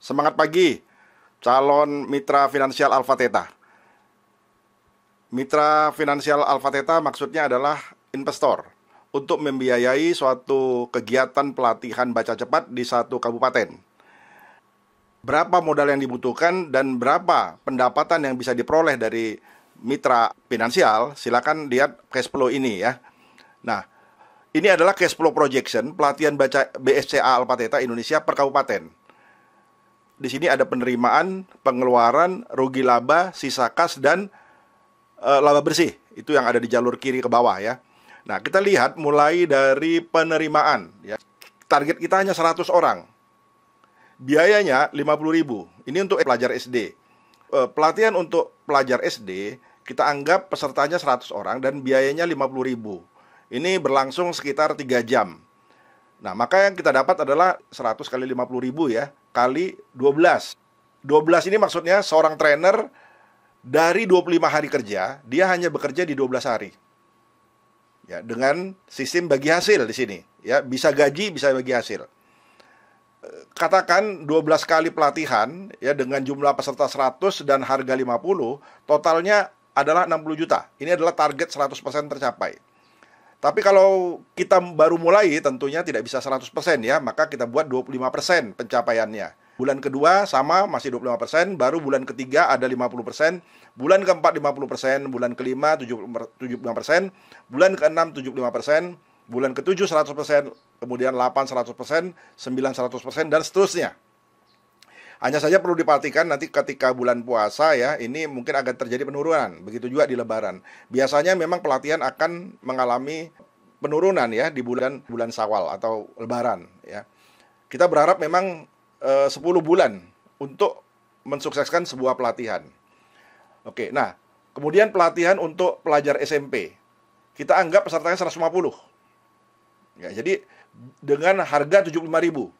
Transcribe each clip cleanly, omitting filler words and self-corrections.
Semangat pagi, calon mitra finansial Alpha Theta. Mitra finansial Alpha Theta maksudnya adalah investor untuk membiayai suatu kegiatan pelatihan baca cepat di satu kabupaten. Berapa modal yang dibutuhkan dan berapa pendapatan yang bisa diperoleh dari mitra finansial, silakan lihat cash flow ini ya. Nah, ini adalah cash flow projection pelatihan baca BSCA Alpha Theta Indonesia per kabupaten. Di sini ada penerimaan, pengeluaran, rugi laba, sisa kas, dan laba bersih. Itu yang ada di jalur kiri ke bawah ya. Nah, kita lihat mulai dari penerimaan ya. Target kita hanya 100 orang. Biayanya 50.000. Ini untuk pelajar SD. Pelatihan untuk pelajar SD, kita anggap pesertanya 100 orang dan biayanya 50.000. Ini berlangsung sekitar 3 jam. Nah, maka yang kita dapat adalah 100 kali 50.000 ya, kali 12. 12 ini maksudnya seorang trainer dari 25 hari kerja, dia hanya bekerja di 12 hari. Ya, dengan sistem bagi hasil di sini, ya, bisa gaji, bisa bagi hasil. Katakan 12 kali pelatihan ya dengan jumlah peserta 100 dan harga 50, totalnya adalah 60 juta. Ini adalah target 100% tercapai. Tapi kalau kita baru mulai tentunya tidak bisa 100% ya, maka kita buat 25% pencapaiannya. Bulan kedua sama masih 25%, baru bulan ketiga ada 50%, bulan keempat 50%, bulan kelima 75%, bulan keenam 75%, bulan ketujuh 100%, kemudian 8 100%, 9 100% dan seterusnya. Hanya saja perlu diperhatikan nanti ketika bulan puasa ya, ini mungkin akan terjadi penurunan. Begitu juga di Lebaran. Biasanya memang pelatihan akan mengalami penurunan ya di bulan Syawal atau Lebaran ya. Kita berharap memang 10 bulan untuk mensukseskan sebuah pelatihan. Oke, nah, kemudian pelatihan untuk pelajar SMP. Kita anggap pesertanya 150. Ya, jadi dengan harga 75.000.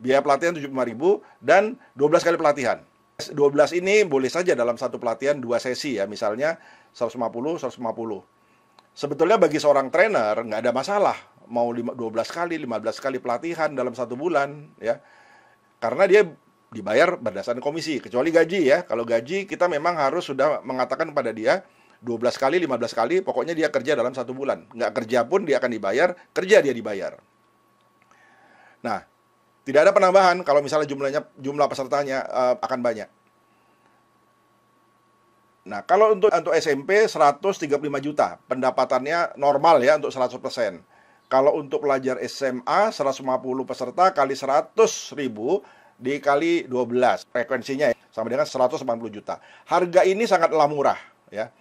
Biaya pelatihan 75.000 dan 12 kali pelatihan. 12 ini boleh saja dalam satu pelatihan 2 sesi ya, misalnya 150, 150. Sebetulnya bagi seorang trainer nggak ada masalah mau 12 kali, 15 kali pelatihan dalam satu bulan ya. Karena dia dibayar berdasarkan komisi, kecuali gaji ya. Kalau gaji kita memang harus sudah mengatakan pada dia 12 kali, 15 kali, pokoknya dia kerja dalam satu bulan. Nggak kerja pun dia akan dibayar, kerja dia dibayar. Nah, tidak ada penambahan kalau misalnya jumlah pesertanya akan banyak. Nah, kalau untuk SMP 135 juta, pendapatannya normal ya untuk 100%. Kalau untuk pelajar SMA 150 peserta kali 100.000 dikali 12, frekuensinya ya, sama dengan 180 juta. Harga ini sangatlah murah ya.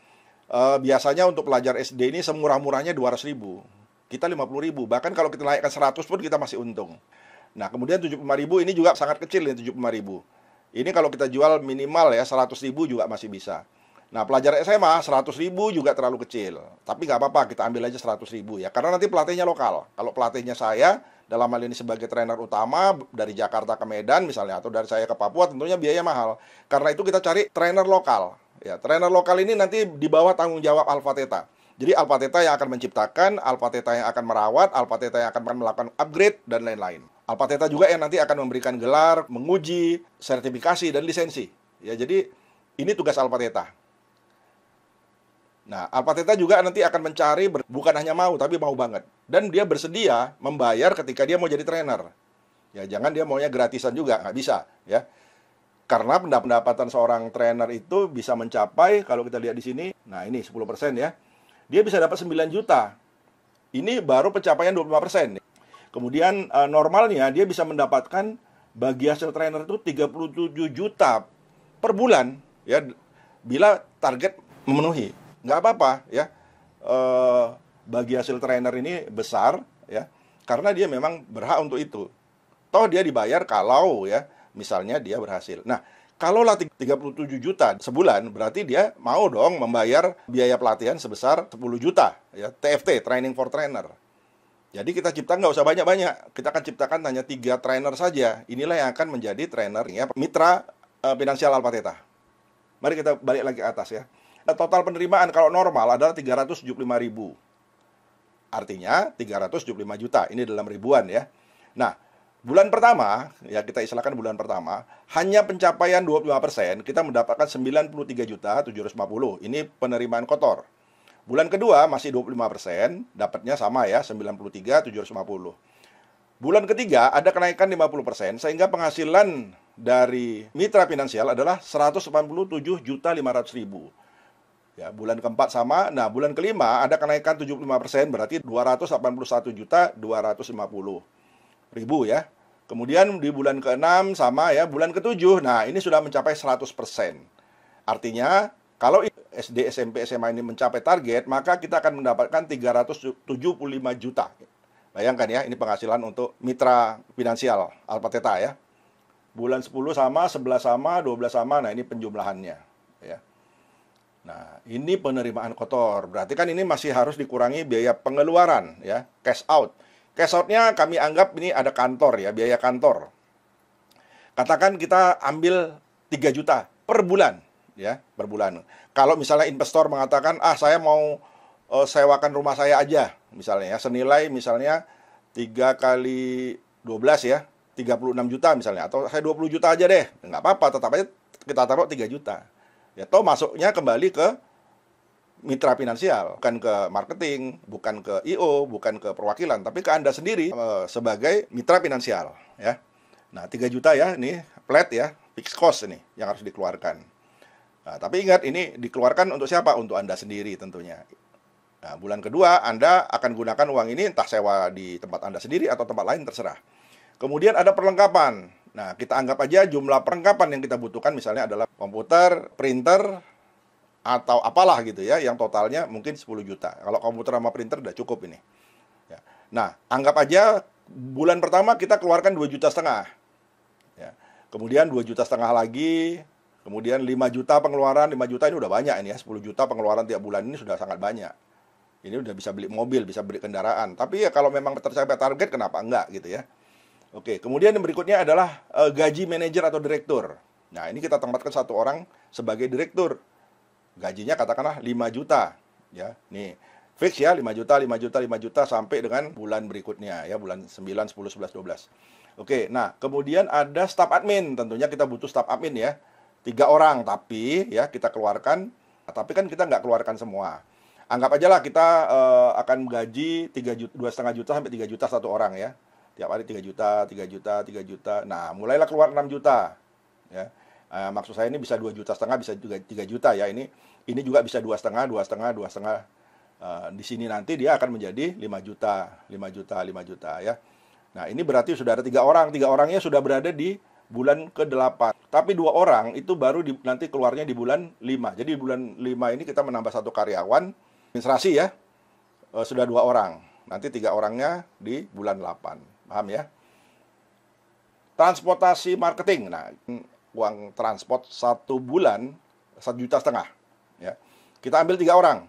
Biasanya untuk pelajar SD ini semurah-murahnya 200.000. Kita 50.000, bahkan kalau kita naikkan 100 pun kita masih untung. Nah, kemudian 75.000 ini juga sangat kecil ya, 75.000. Ini kalau kita jual minimal ya 100.000 juga masih bisa. Nah, pelajar SMA 100.000 juga terlalu kecil. Tapi nggak apa-apa, kita ambil aja 100.000 ya. Karena nanti pelatihnya lokal. Kalau pelatihnya saya, dalam hal ini sebagai trainer utama dari Jakarta ke Medan misalnya, atau dari saya ke Papua, tentunya biaya mahal. Karena itu kita cari trainer lokal. Ya, trainer lokal ini nanti di bawah tanggung jawab Alpha Theta. Jadi Alpha Theta yang akan menciptakan, Alpha Theta yang akan merawat, Alpha Theta yang akan melakukan upgrade, dan lain-lain. Alpha Theta juga yang nanti akan memberikan gelar, menguji, sertifikasi, dan lisensi. Ya, jadi ini tugas Alpha Theta. Nah, Alpha Theta juga nanti akan mencari, bukan hanya mau, tapi mau banget. Dan dia bersedia membayar ketika dia mau jadi trainer. Ya, jangan dia maunya gratisan juga, nggak bisa. Ya, karena pendapatan seorang trainer itu bisa mencapai, kalau kita lihat di sini, nah ini 10% ya, dia bisa dapat 9 juta. Ini baru pencapaian 25%. Kemudian normalnya dia bisa mendapatkan bagi hasil trainer itu 37 juta per bulan ya, bila target memenuhi. Nggak apa-apa ya, bagi hasil trainer ini besar ya, karena dia memang berhak untuk itu. Toh dia dibayar kalau ya, misalnya dia berhasil. Nah, kalaulah 37 juta sebulan, berarti dia mau dong membayar biaya pelatihan sebesar 10 juta ya, TFT, Training for Trainer. Jadi kita ciptakan nggak usah banyak-banyak, kita akan ciptakan hanya 3 trainer saja. Inilah yang akan menjadi trainernya mitra finansial Alpha Theta. Mari kita balik lagi ke atas ya. Total penerimaan kalau normal adalah 375.000. Artinya 375 juta, ini dalam ribuan ya. Nah, Bulan pertama, ya kita istilahkan bulan pertama, hanya pencapaian 25%, kita mendapatkan 93.750.000. Ini penerimaan kotor. Bulan kedua masih 25%, dapatnya sama ya, 93.750. Bulan ketiga ada kenaikan 50%, sehingga penghasilan dari mitra finansial adalah 187.500.000. Ya, bulan keempat sama. Nah, bulan kelima ada kenaikan 75%, berarti 281.250.000 ya. Kemudian di bulan ke-6 sama ya, bulan ke-7. Nah, ini sudah mencapai 100%. Artinya, kalau SD, SMP, SMA ini mencapai target, maka kita akan mendapatkan 375 juta. Bayangkan ya, ini penghasilan untuk mitra finansial Alpha Theta ya. Bulan 10 sama, 11 sama, 12 sama. Nah, ini penjumlahannya ya. Nah, ini penerimaan kotor. Berarti kan ini masih harus dikurangi biaya pengeluaran ya, cash out. Cash out-nya kami anggap ini ada kantor ya, biaya kantor. Katakan kita ambil 3 juta per bulan ya, per bulan. Kalau misalnya investor mengatakan, saya mau sewakan rumah saya aja, misalnya ya, senilai misalnya 3 kali 12 ya, 36 juta misalnya, atau saya 20 juta aja deh, nggak apa-apa, tetap aja kita taruh 3 juta. Ya, toh masuknya kembali ke mitra finansial, bukan ke marketing, bukan ke IO, bukan ke perwakilan, tapi ke Anda sendiri sebagai mitra finansial ya. Nah, 3 juta ya, ini flat ya, fixed cost ini yang harus dikeluarkan. Nah, tapi ingat, ini dikeluarkan untuk siapa? Untuk Anda sendiri tentunya. Nah, bulan kedua Anda akan gunakan uang ini entah sewa di tempat Anda sendiri atau tempat lain, terserah. Kemudian ada perlengkapan. Nah, kita anggap aja jumlah perlengkapan yang kita butuhkan misalnya adalah komputer, printer, atau apalah gitu ya, yang totalnya mungkin 10 juta. Kalau komputer sama printer udah cukup ini. Ya. Nah, anggap aja bulan pertama kita keluarkan 2,5 juta. Ya. Kemudian 2,5 juta lagi, kemudian 5 juta pengeluaran, 5 juta ini udah banyak ini ya, 10 juta pengeluaran tiap bulan ini sudah sangat banyak. Ini udah bisa beli mobil, bisa beli kendaraan. Tapi ya kalau memang tercapai target, kenapa enggak gitu ya. Oke, kemudian yang berikutnya adalah gaji manajer atau direktur. Nah, ini kita tempatkan satu orang sebagai direktur. Gajinya katakanlah 5 juta. Ya, nih fix ya, 5 juta, 5 juta, 5 juta sampai dengan bulan berikutnya ya, bulan 9, 10, 11, 12. Oke, nah kemudian ada staf admin. Tentunya kita butuh staf admin ya. 3 orang, tapi ya kita keluarkan, tapi kan kita nggak keluarkan semua. Anggap aja lah kita akan gaji 2,5 juta sampai 3 juta satu orang ya. Tiap hari 3 juta, 3 juta, 3 juta. Nah, mulailah keluar 6 juta. Ya. Maksud saya ini bisa 2,5 juta, bisa juga 3 juta ya. Ini juga bisa 2,5, 2,5, 2,5. Di sini nanti dia akan menjadi 5 juta, 5 juta, 5 juta ya. Nah, ini berarti sudah ada 3 orang. 3 orangnya sudah berada di bulan ke-8. Tapi 2 orang itu baru nanti keluarnya di bulan 5. Jadi di bulan 5 ini kita menambah 1 karyawan. Administrasi ya, sudah 2 orang. Nanti 3 orangnya di bulan 8. Paham ya? Transportasi marketing. Nah, uang transport 1 bulan 1,5 juta ya. Kita ambil 3 orang.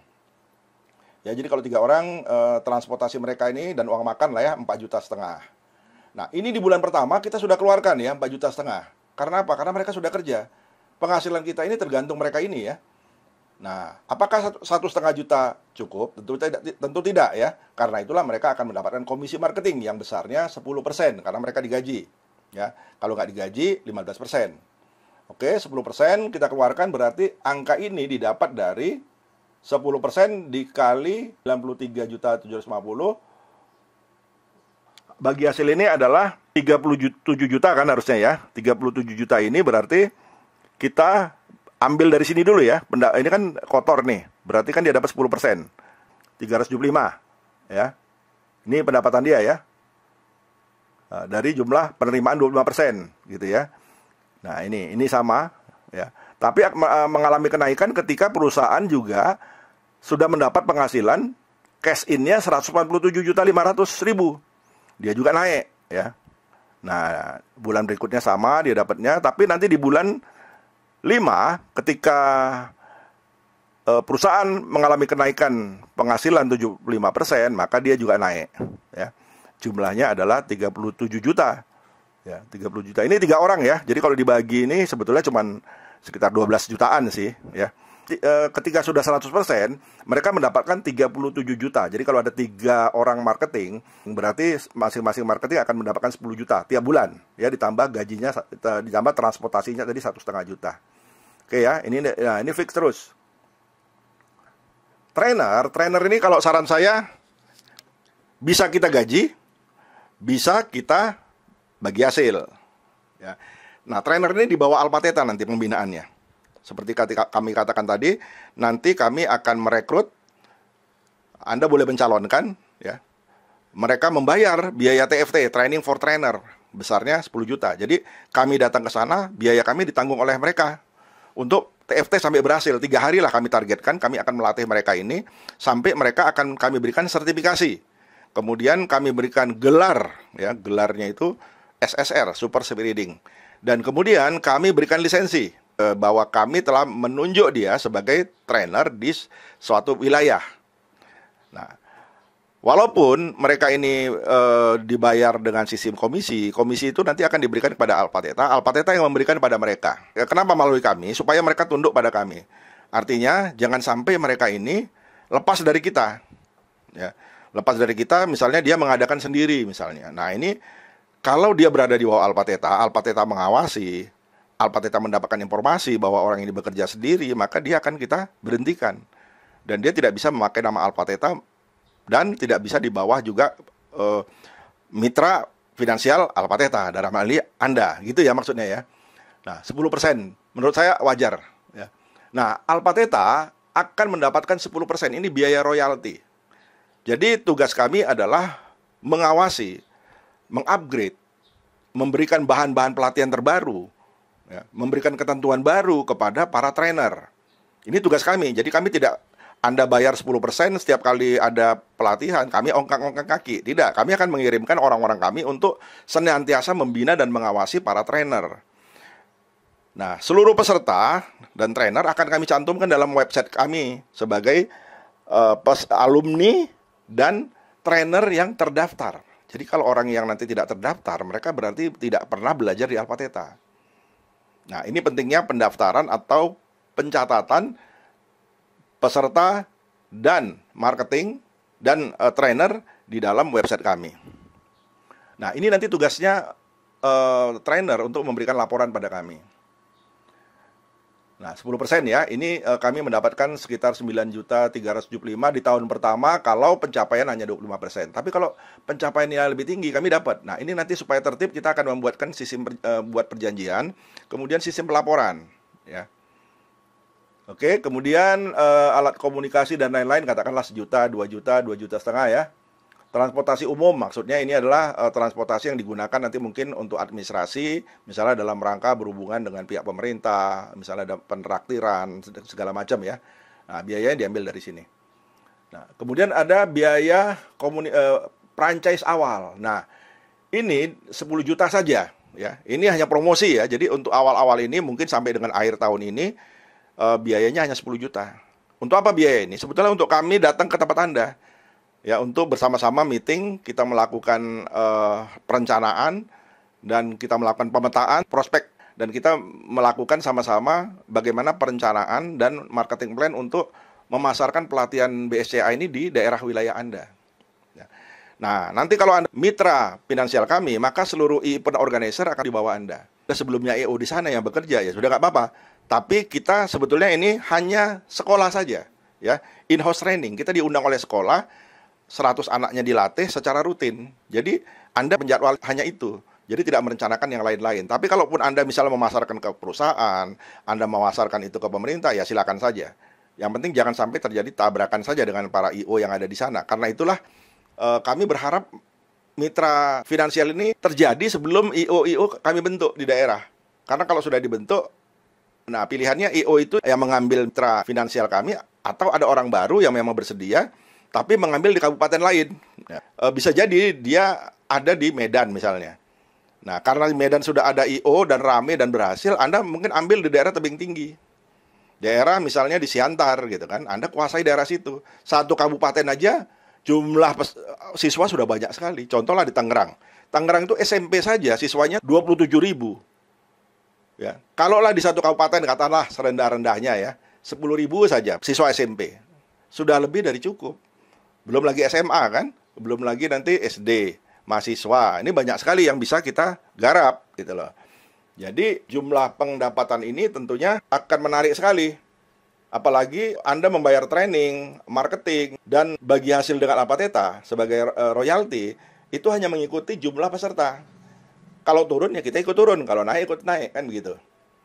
Ya, jadi kalau 3 orang transportasi mereka ini dan uang makan lah ya 4,5 juta. Nah, ini di bulan pertama kita sudah keluarkan ya 4,5 juta. Karena apa? Karena mereka sudah kerja. Penghasilan kita ini tergantung mereka ini ya. Nah, apakah 1,5 juta cukup? Tentu tidak ya. Karena itulah mereka akan mendapatkan komisi marketing yang besarnya 10% karena mereka digaji. Ya, kalau nggak digaji 15%. Oke, 10% kita keluarkan berarti angka ini didapat dari 10% dikali 93.750. Bagi hasil ini adalah 37 juta kan harusnya ya. 37 juta ini berarti kita ambil dari sini dulu ya. Ini kan kotor nih. Berarti kan dia dapat 10%. 375 ya. Ini pendapatan dia ya. Dari jumlah penerimaan 25% gitu ya. Nah, ini sama ya. Tapi mengalami kenaikan ketika perusahaan juga sudah mendapat penghasilan cash in-nya 147.500.000. Dia juga naik ya. Nah, bulan berikutnya sama dia dapatnya, tapi nanti di bulan 5 ketika perusahaan mengalami kenaikan penghasilan 75%, maka dia juga naik ya. Jumlahnya adalah 37 juta. Ya, 30 juta. Ini 3 orang ya. Jadi kalau dibagi ini sebetulnya cuma sekitar 12 jutaan sih ya. ketika sudah 100%, mereka mendapatkan 37 juta. Jadi kalau ada 3 orang marketing, berarti masing-masing marketing akan mendapatkan 10 juta tiap bulan. Ya, ditambah gajinya, ditambah transportasinya tadi 1,5 juta. Oke ya, ini fix terus. Trainer ini kalau saran saya, bisa kita gaji, bisa kita bagi hasil. Ya. Nah, trainer ini di bawah Alpha Theta nanti pembinaannya. Seperti kami katakan tadi, nanti kami akan merekrut, Anda boleh mencalonkan, ya. Mereka membayar biaya TFT, Training for Trainer, besarnya 10 juta. Jadi kami datang ke sana, biaya kami ditanggung oleh mereka. Untuk TFT sampai berhasil, 3 hari lah kami targetkan, kami akan melatih mereka ini, sampai mereka akan kami berikan sertifikasi. Kemudian kami berikan gelar, ya, gelarnya itu SSR, Super Speed Reading. Dan kemudian kami berikan lisensi, bahwa kami telah menunjuk dia sebagai trainer di suatu wilayah. Nah, walaupun mereka ini dibayar dengan sistem komisi itu nanti akan diberikan kepada Alpha Theta yang memberikan kepada mereka. Kenapa melalui kami? Supaya mereka tunduk pada kami. Artinya, jangan sampai mereka ini lepas dari kita. Ya, lepas dari kita, misalnya dia mengadakan sendiri, misalnya. Nah, ini kalau dia berada di bawah Alpha Theta mengawasi, Alpha Theta mendapatkan informasi bahwa orang ini bekerja sendiri, maka dia akan kita berhentikan. Dan dia tidak bisa memakai nama Alpha Theta, dan tidak bisa di bawah juga mitra finansial Alpha Theta, dalam hal ini Anda, gitu ya maksudnya ya. Nah, 10% menurut saya wajar. Ya. Nah, Alpha Theta akan mendapatkan 10%, ini biaya royalti. Jadi tugas kami adalah mengawasi, mengupgrade, memberikan bahan-bahan pelatihan terbaru, ya, memberikan ketentuan baru kepada para trainer. Ini tugas kami. Jadi kami tidak, Anda bayar 10% setiap kali ada pelatihan, kami ongkang-ongkang kaki. Tidak, kami akan mengirimkan orang-orang kami untuk senantiasa membina dan mengawasi para trainer. Nah, seluruh peserta dan trainer akan kami cantumkan dalam website kami sebagai alumni dan trainer yang terdaftar. Jadi kalau orang yang nanti tidak terdaftar, mereka berarti tidak pernah belajar di Alpha Theta. Nah, ini pentingnya pendaftaran atau pencatatan peserta dan marketing dan trainer di dalam website kami. Nah, ini nanti tugasnya trainer untuk memberikan laporan pada kami. Nah, 10% ya, ini kami mendapatkan sekitar 9.375 di tahun pertama kalau pencapaian hanya 25%. Tapi kalau pencapaiannya lebih tinggi, kami dapat. Nah, ini nanti supaya tertib, kita akan membuatkan sistem buat perjanjian, kemudian sistem pelaporan. Ya. Oke, kemudian alat komunikasi dan lain-lain, katakanlah 1 juta, 2 juta, 2,5 juta ya. Transportasi umum, maksudnya ini adalah transportasi yang digunakan nanti mungkin untuk administrasi, misalnya dalam rangka berhubungan dengan pihak pemerintah, misalnya ada penraktiran, segala macam ya. Nah, biayanya diambil dari sini. Nah, kemudian ada biaya franchise awal. Nah, ini 10 juta saja ya. Ini hanya promosi ya. Jadi untuk awal-awal ini mungkin sampai dengan akhir tahun ini biayanya hanya 10 juta. Untuk apa biaya ini? Sebetulnya untuk kami datang ke tempat Anda. Ya, untuk bersama-sama meeting, kita melakukan perencanaan, dan kita melakukan pemetaan prospek, dan kita melakukan sama-sama bagaimana perencanaan dan marketing plan untuk memasarkan pelatihan BSCA ini di daerah wilayah Anda. Ya. Nah, nanti kalau Anda mitra finansial kami, maka seluruh event organizer akan di bawah Anda. Sebelumnya EO di sana yang bekerja, ya sudah nggak apa-apa. Tapi kita sebetulnya ini hanya sekolah saja, ya, in-house training. Kita diundang oleh sekolah, 100 anaknya dilatih secara rutin. Jadi Anda menjadwal hanya itu. Jadi tidak merencanakan yang lain-lain. Tapi kalaupun Anda misalnya memasarkan ke perusahaan, Anda memasarkan itu ke pemerintah, ya silakan saja. Yang penting jangan sampai terjadi tabrakan saja dengan para IO yang ada di sana. Karena itulah kami berharap mitra finansial ini terjadi sebelum IO-IO kami bentuk di daerah. Karena kalau sudah dibentuk, nah pilihannya IO itu yang mengambil mitra finansial kami, atau ada orang baru yang memang bersedia tapi mengambil di kabupaten lain. Bisa jadi dia ada di Medan misalnya. Nah, karena di Medan sudah ada IO dan rame dan berhasil, Anda mungkin ambil di daerah tebing tinggi. Daerah misalnya di Siantar gitu kan, Anda kuasai daerah situ. Satu kabupaten aja jumlah siswa sudah banyak sekali. Contohlah di Tangerang. Tangerang itu SMP saja siswanya 27.000. Ya. Kalaulah di satu kabupaten, katakanlah serendah-rendahnya ya, 10.000 saja siswa SMP. Sudah lebih dari cukup. Belum lagi SMA kan? Belum lagi nanti SD, mahasiswa. Ini banyak sekali yang bisa kita garap gitu loh. Jadi jumlah pendapatan ini tentunya akan menarik sekali. Apalagi Anda membayar training, marketing, dan bagi hasil dengan Alpha Theta sebagai royalti, itu hanya mengikuti jumlah peserta. Kalau turun ya kita ikut turun, kalau naik ikut naik, kan begitu.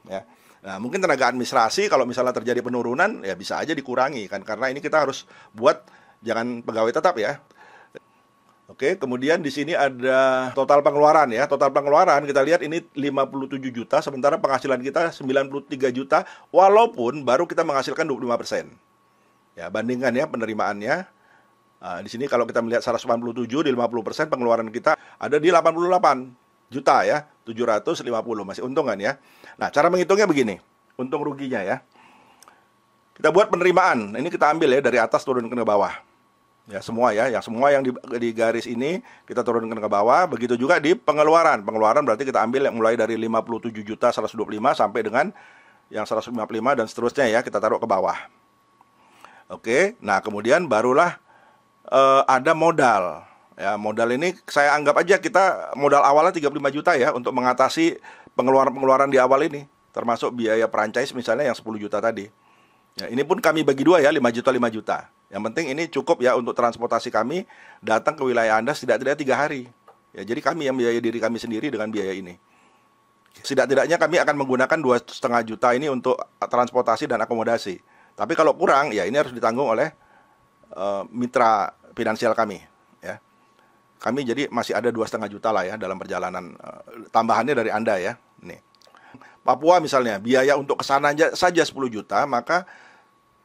Ya. Nah, mungkin tenaga administrasi kalau misalnya terjadi penurunan ya bisa aja dikurangi kan, karena ini kita harus buat jangan pegawai tetap ya. Oke, kemudian di sini ada total pengeluaran ya. Total pengeluaran kita lihat ini 57 juta, sementara penghasilan kita 93 juta, walaupun baru kita menghasilkan 25%. Ya, bandingkan ya penerimaannya. Nah, di sini kalau kita melihat 187 di 50%, pengeluaran kita ada di 88 juta ya, 750, masih untung kan ya. Nah, cara menghitungnya begini, untung ruginya ya. Kita buat penerimaan, ini kita ambil ya dari atas turun ke bawah. Ya semua ya, yang semua yang di garis ini kita turunkan ke bawah. Begitu juga di pengeluaran. Pengeluaran berarti kita ambil yang mulai dari 57 juta 125 sampai dengan yang 155 dan seterusnya ya, kita taruh ke bawah. Oke, nah kemudian barulah ada modal. Ya, modal ini saya anggap aja kita modal awalnya 35 juta ya untuk mengatasi pengeluaran-pengeluaran di awal ini, termasuk biaya franchise misalnya yang 10 juta tadi. Ya, ini pun kami bagi dua ya, 5 juta 5 juta. Yang penting ini cukup ya untuk transportasi kami datang ke wilayah Anda setidak-tidaknya 3 hari. Ya, jadi kami yang biaya diri kami sendiri dengan biaya ini. Setidak-tidaknya kami akan menggunakan 2,5 juta ini untuk transportasi dan akomodasi. Tapi kalau kurang, ya ini harus ditanggung oleh mitra finansial kami. Ya, kami jadi masih ada 2,5 juta lah ya dalam perjalanan tambahannya dari Anda ya. Nih, Papua misalnya biaya untuk kesana saja 10 juta, maka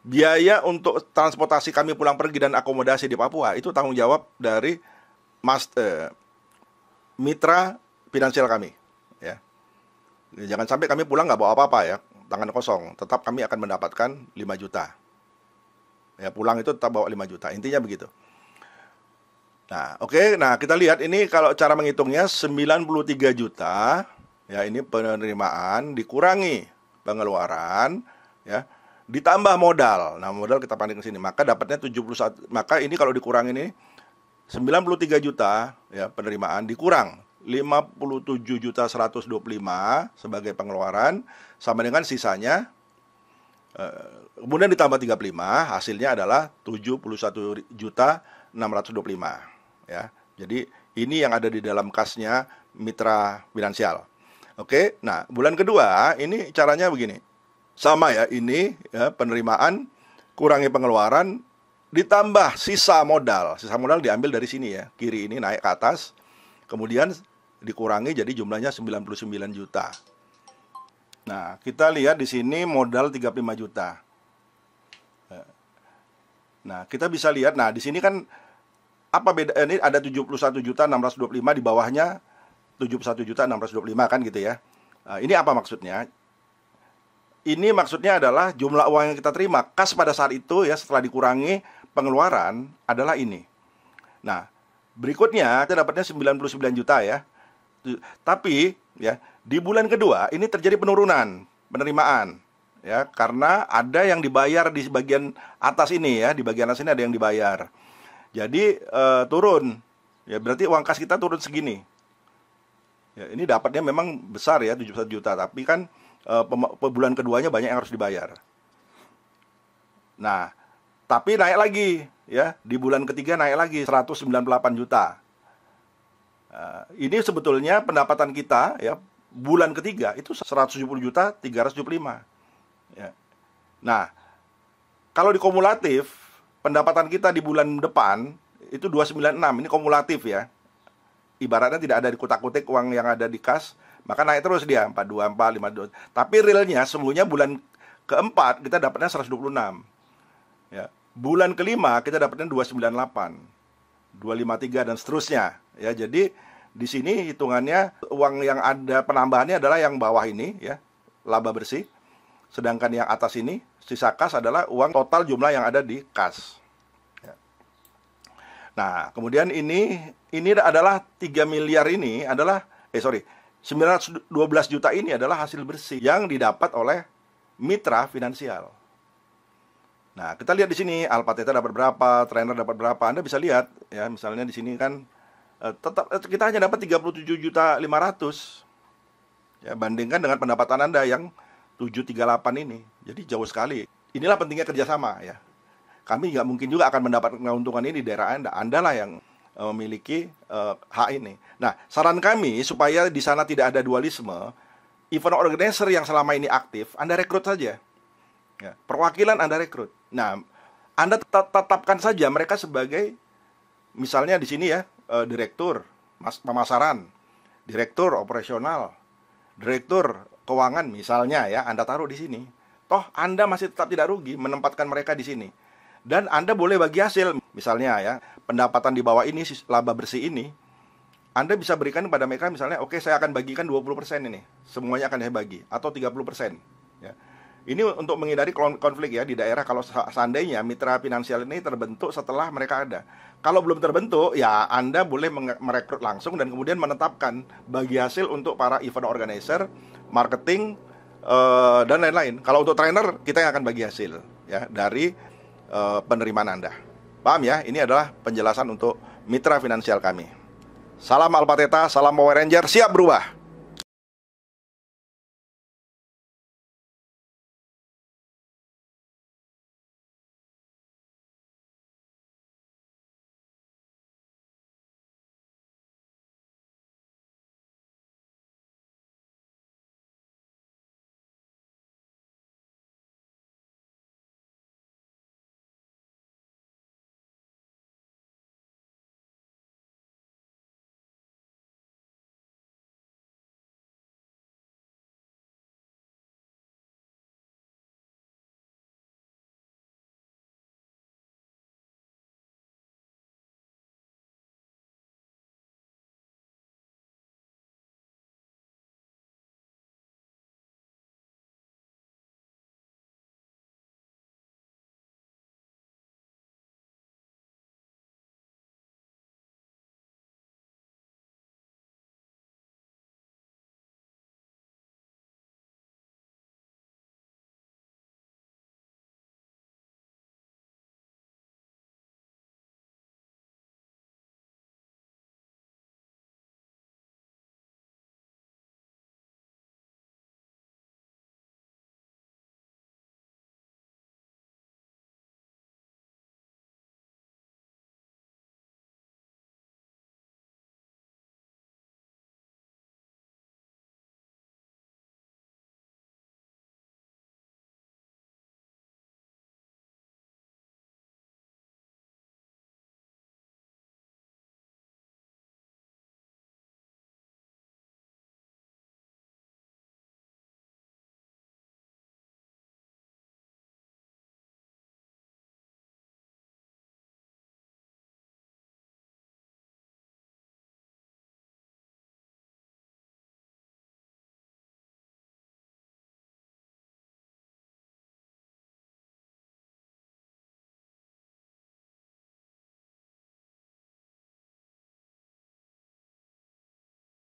biaya untuk transportasi kami pulang pergi dan akomodasi di Papua itu tanggung jawab dari mitra finansial kami. Ya. Jangan sampai kami pulang nggak bawa apa-apa ya, tangan kosong. Tetap kami akan mendapatkan 5 juta. Ya, pulang itu tetap bawa 5 juta. Intinya begitu. Nah, oke. Nah, kita lihat ini kalau cara menghitungnya 93 juta. Ya, ini penerimaan dikurangi pengeluaran. Ya. Ditambah modal. Nah, modal kita panik ke sini. Maka dapatnya 71. Maka ini kalau dikurang ini 93 juta ya penerimaan dikurang 57 juta 125 sebagai pengeluaran sama dengan sisanya kemudian ditambah 35 hasilnya adalah 71 juta 625 ya. Jadi ini yang ada di dalam kasnya mitra finansial. Oke. Nah, bulan kedua ini caranya begini. Sama ya, ini ya, penerimaan kurangi pengeluaran ditambah sisa modal. Sisa modal diambil dari sini ya, kiri ini naik ke atas. Kemudian dikurangi jadi jumlahnya 99 juta. Nah, kita lihat di sini modal 35 juta. Nah, kita bisa lihat, nah di sini kan apa beda, ini ada 71 juta 625 di bawahnya 71 juta 625 kan gitu ya. Nah, ini apa maksudnya? Ini maksudnya adalah jumlah uang yang kita terima kas pada saat itu ya setelah dikurangi pengeluaran adalah ini. Nah, berikutnya kita dapatnya 99 juta ya. Tapi ya di bulan kedua ini terjadi penurunan penerimaan ya karena ada yang dibayar di bagian atas ini ya, di bagian atas ini ada yang dibayar. Jadi turun. Ya berarti uang kas kita turun segini. Ya, ini dapatnya memang besar ya 71 juta, tapi kan bulan keduanya banyak yang harus dibayar. Nah, tapi naik lagi ya, di bulan ketiga naik lagi 198 juta. Ini sebetulnya pendapatan kita ya bulan ketiga itu 170 juta 375. Ya. Nah, kalau dikumulatif pendapatan kita di bulan depan itu 296, ini kumulatif ya. Ibaratnya tidak ada di kutak-kutik uang yang ada di kas, maka naik terus dia 424, 52. Tapi realnya semuanya bulan keempat kita dapatnya 126. Ya. Bulan kelima kita dapatnya 298, 253 dan seterusnya. Ya, jadi di sini hitungannya uang yang ada penambahannya adalah yang bawah ini ya, laba bersih. Sedangkan yang atas ini sisa kas adalah uang total jumlah yang ada di kas. Ya. Nah, kemudian ini adalah 3 miliar ini adalah 912 juta ini adalah hasil bersih yang didapat oleh mitra finansial. Nah, kita lihat di sini Alpha Theta dapat berapa, trainer dapat berapa. Anda bisa lihat ya, misalnya di sini kan tetap kita hanya dapat 37.500.000. Ya, bandingkan dengan pendapatan Anda yang 738 ini. Jadi jauh sekali. Inilah pentingnya kerjasama ya. Kami nggak mungkin juga akan mendapatkan keuntungan ini di daerah Anda. Anda lah yang memiliki hak ini. Nah, saran kami supaya di sana tidak ada dualisme, event organizer yang selama ini aktif, Anda rekrut saja. Ya, perwakilan Anda rekrut. Nah, Anda tetapkan saja mereka sebagai, misalnya di sini ya, direktur pemasaran, direktur operasional, direktur keuangan misalnya ya, Anda taruh di sini. Toh Anda masih tetap tidak rugi menempatkan mereka di sini. Dan Anda boleh bagi hasil, misalnya ya, pendapatan di bawah ini, laba bersih ini, Anda bisa berikan kepada mereka misalnya, oke, saya akan bagikan 20% ini, semuanya akan saya bagi, atau 30%. Ya. Ini untuk menghindari konflik ya di daerah kalau seandainya mitra finansial ini terbentuk setelah mereka ada. Kalau belum terbentuk, ya Anda boleh merekrut langsung dan kemudian menetapkan bagi hasil untuk para event organizer, marketing, dan lain-lain. Kalau untuk trainer, kita yang akan bagi hasil ya dari penerimaan Anda. Paham ya? Ini adalah penjelasan untuk mitra finansial kami. Salam Alpha Theta, salam Power Ranger, siap berubah.